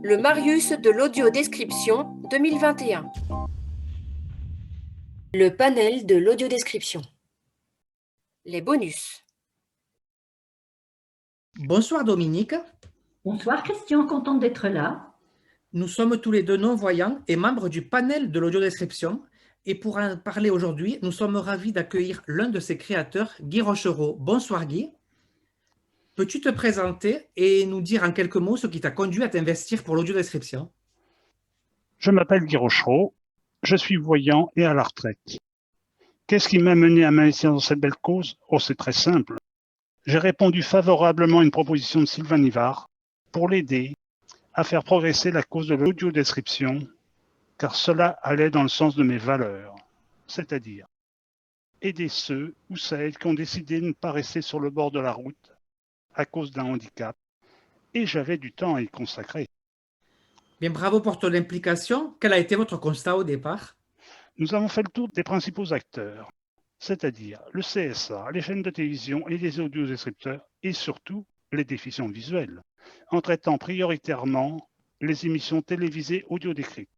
Le Marius de l'audiodescription 2021. Le panel de l'audiodescription. Les bonus. Bonsoir Dominique, Bonsoir Christian, contente d'être là. nous sommes tous les deux non-voyants et membres du panel de l'audiodescription. Et pour en parler aujourd'hui, nous sommes ravis d'accueillir l'un de ses créateurs, Guy Rochereau. Bonsoir Guy. Peux-tu te présenter et nous dire en quelques mots ce qui t'a conduit à t'investir pour l'audiodescription? Je m'appelle Guy Rochereau, je suis voyant et à la retraite. Qu'est-ce qui m'a mené à m'investir dans cette belle cause? Oh, c'est très simple. J'ai répondu favorablement à une proposition de Sylvain Nivard pour l'aider à faire progresser la cause de l'audiodescription, car cela allait dans le sens de mes valeurs, c'est-à-dire aider ceux ou celles qui ont décidé de ne pas rester sur le bord de la route à cause d'un handicap, et j'avais du temps à y consacrer. Bien, bravo pour ton implication. Quel a été votre constat au départ? Nous avons fait le tour des principaux acteurs, c'est-à-dire le CSA, les chaînes de télévision et les audiodescripteurs, et surtout les déficients visuels, en traitant prioritairement les émissions télévisées audio-décrites.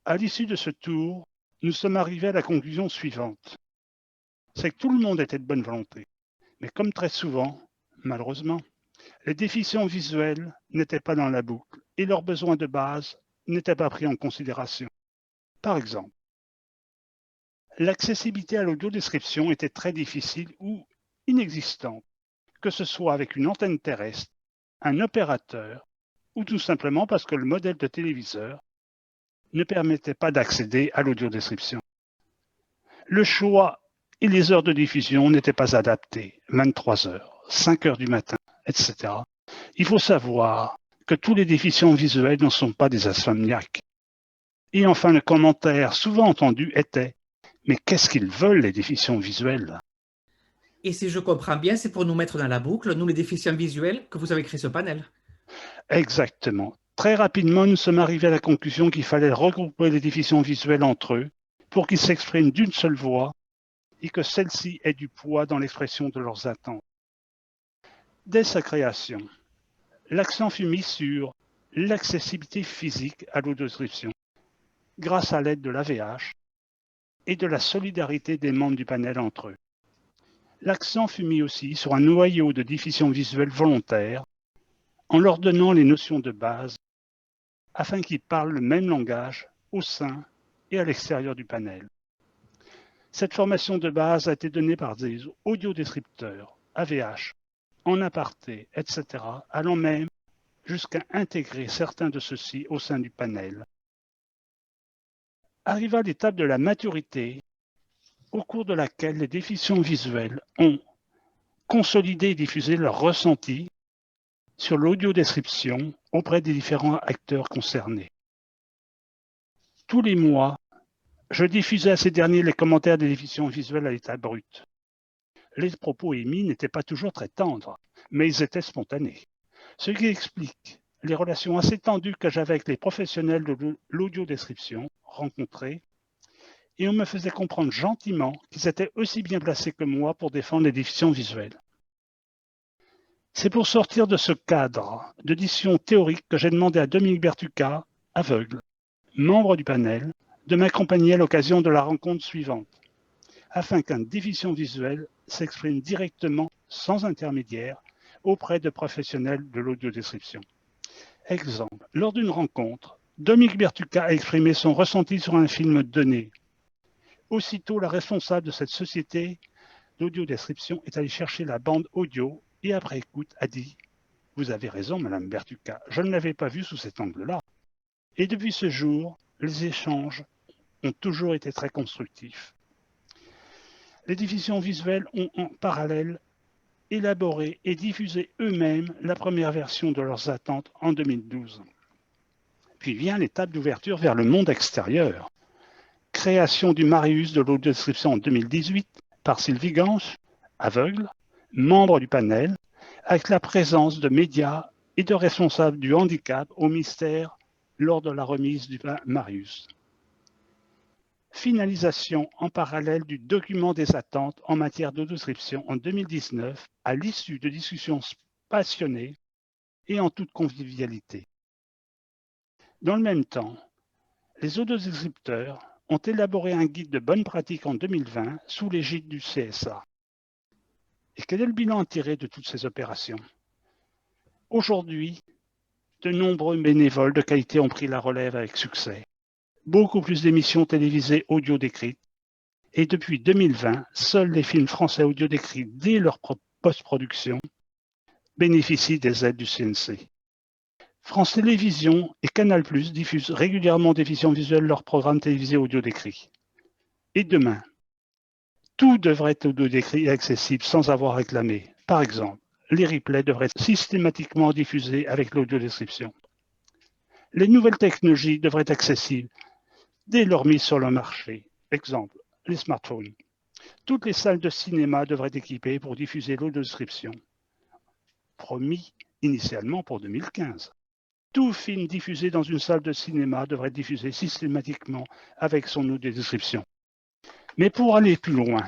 À l'issue de ce tour, nous sommes arrivés à la conclusion suivante. C'est que tout le monde était de bonne volonté, mais comme très souvent, malheureusement, les déficients visuels n'étaient pas dans la boucle et leurs besoins de base n'étaient pas pris en considération. Par exemple, l'accessibilité à l'audiodescription était très difficile ou inexistante, que ce soit avec une antenne terrestre, un opérateur ou tout simplement parce que le modèle de téléviseur ne permettait pas d'accéder à l'audiodescription. Le choix et les heures de diffusion n'étaient pas adaptés, 23 heures, 5 heures du matin, etc. Il faut savoir que tous les déficients visuels ne sont pas des insomniaques. Et enfin, le commentaire souvent entendu était « Mais qu'est-ce qu'ils veulent, les déficients visuels ?» Et si je comprends bien, c'est pour nous mettre dans la boucle, nous les déficients visuels, que vous avez créé ce panel. Exactement. Très rapidement, nous sommes arrivés à la conclusion qu'il fallait regrouper les déficients visuels entre eux pour qu'ils s'expriment d'une seule voix et que celle-ci ait du poids dans l'expression de leurs attentes. Dès sa création, l'accent fut mis sur l'accessibilité physique à l'audiodescription grâce à l'aide de l'AVH et de la solidarité des membres du panel entre eux. L'accent fut mis aussi sur un noyau de déficients visuels volontaires en leur donnant les notions de base afin qu'ils parlent le même langage au sein et à l'extérieur du panel. Cette formation de base a été donnée par des audiodescripteurs, AVH, en aparté, etc., allant même jusqu'à intégrer certains de ceux-ci au sein du panel. Arriva l'étape de la maturité, au cours de laquelle les déficients visuels ont consolidé et diffusé leurs ressentis sur l'audiodescription auprès des différents acteurs concernés. Tous les mois, je diffusais à ces derniers les commentaires des déficients visuels à l'état brut. Les propos émis n'étaient pas toujours très tendres, mais ils étaient spontanés. Ce qui explique les relations assez tendues que j'avais avec les professionnels de l'audiodescription rencontrés, et on me faisait comprendre gentiment qu'ils étaient aussi bien placés que moi pour défendre les déficients visuels. C'est pour sortir de ce cadre de discussion théorique que j'ai demandé à Dominique Bertucca, aveugle, membre du panel, de m'accompagner à l'occasion de la rencontre suivante, afin qu'un déficient visuel s'exprime directement, sans intermédiaire, auprès de professionnels de l'audiodescription. Exemple, lors d'une rencontre, Dominique Bertucca a exprimé son ressenti sur un film donné. Aussitôt, la responsable de cette société d'audiodescription est allée chercher la bande audio et après écoute a dit « Vous avez raison, Madame Bertucca, je ne l'avais pas vu sous cet angle-là. » Et depuis ce jour, les échanges ont toujours été très constructifs. Les déficients visuels ont en parallèle élaboré et diffusé eux-mêmes la première version de leurs attentes en 2012. Puis vient l'étape d'ouverture vers le monde extérieur. Création du Marius de l'audiodescription en 2018 par Sylvie Ganche, aveugle, membre du panel, avec la présence de médias et de responsables du handicap au ministère lors de la remise du Marius. Finalisation en parallèle du document des attentes en matière d'audiodescription en 2019 à l'issue de discussions passionnées et en toute convivialité. Dans le même temps, les audiodescripteurs ont élaboré un guide de bonne pratique en 2020 sous l'égide du CSA. Et quel est le bilan à tirer de toutes ces opérations? Aujourd'hui, de nombreux bénévoles de qualité ont pris la relève avec succès. Beaucoup plus d'émissions télévisées audio décrites. Et depuis 2020, seuls les films français audio décrits dès leur post-production bénéficient des aides du CNC. France Télévisions et Canal+ diffusent régulièrement des visions visuelles leurs programmes télévisés audio décrits. Et demain, tout devrait être audio décrit et accessible sans avoir réclamé. Par exemple, les replays devraient être systématiquement diffusés avec l'audiodescription. Les nouvelles technologies devraient être accessibles dès leur mise sur le marché. Exemple, les smartphones. Toutes les salles de cinéma devraient être équipées pour diffuser l'audiodescription, promis initialement pour 2015. Tout film diffusé dans une salle de cinéma devrait être diffusé systématiquement avec son audiodescription. Mais pour aller plus loin,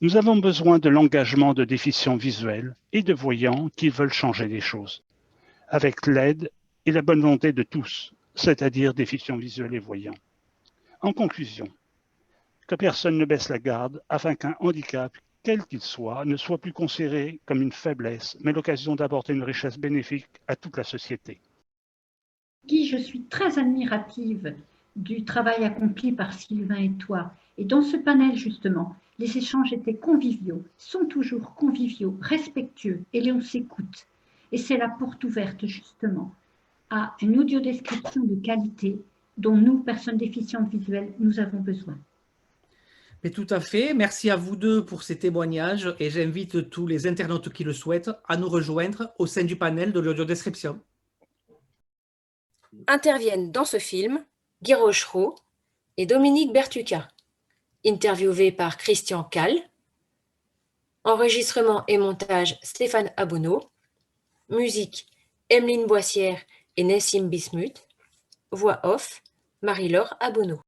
nous avons besoin de l'engagement de déficients visuels et de voyants qui veulent changer les choses, avec l'aide et la bonne volonté de tous, c'est-à-dire déficients visuels et voyants. En conclusion, que personne ne baisse la garde afin qu'un handicap, quel qu'il soit, ne soit plus considéré comme une faiblesse, mais l'occasion d'apporter une richesse bénéfique à toute la société. Guy, je suis très admirative du travail accompli par Sylvain et toi. Et dans ce panel, justement, les échanges étaient conviviaux, sont toujours conviviaux, respectueux, et l'on s'écoute. Et c'est la porte ouverte, justement, à une audiodescription de qualité dont nous, personnes déficientes visuelles, nous avons besoin. Mais tout à fait. Merci à vous deux pour ces témoignages et j'invite tous les internautes qui le souhaitent à nous rejoindre au sein du panel de l'audiodescription. Interviennent dans ce film Guy Rochereau et Dominique Bertucca, interviewés par Christian Kall, enregistrement et montage Stéphane Abonneau, musique Emeline Boissière et Nessim Bismuth, voix off Marie-Laure Abonneau.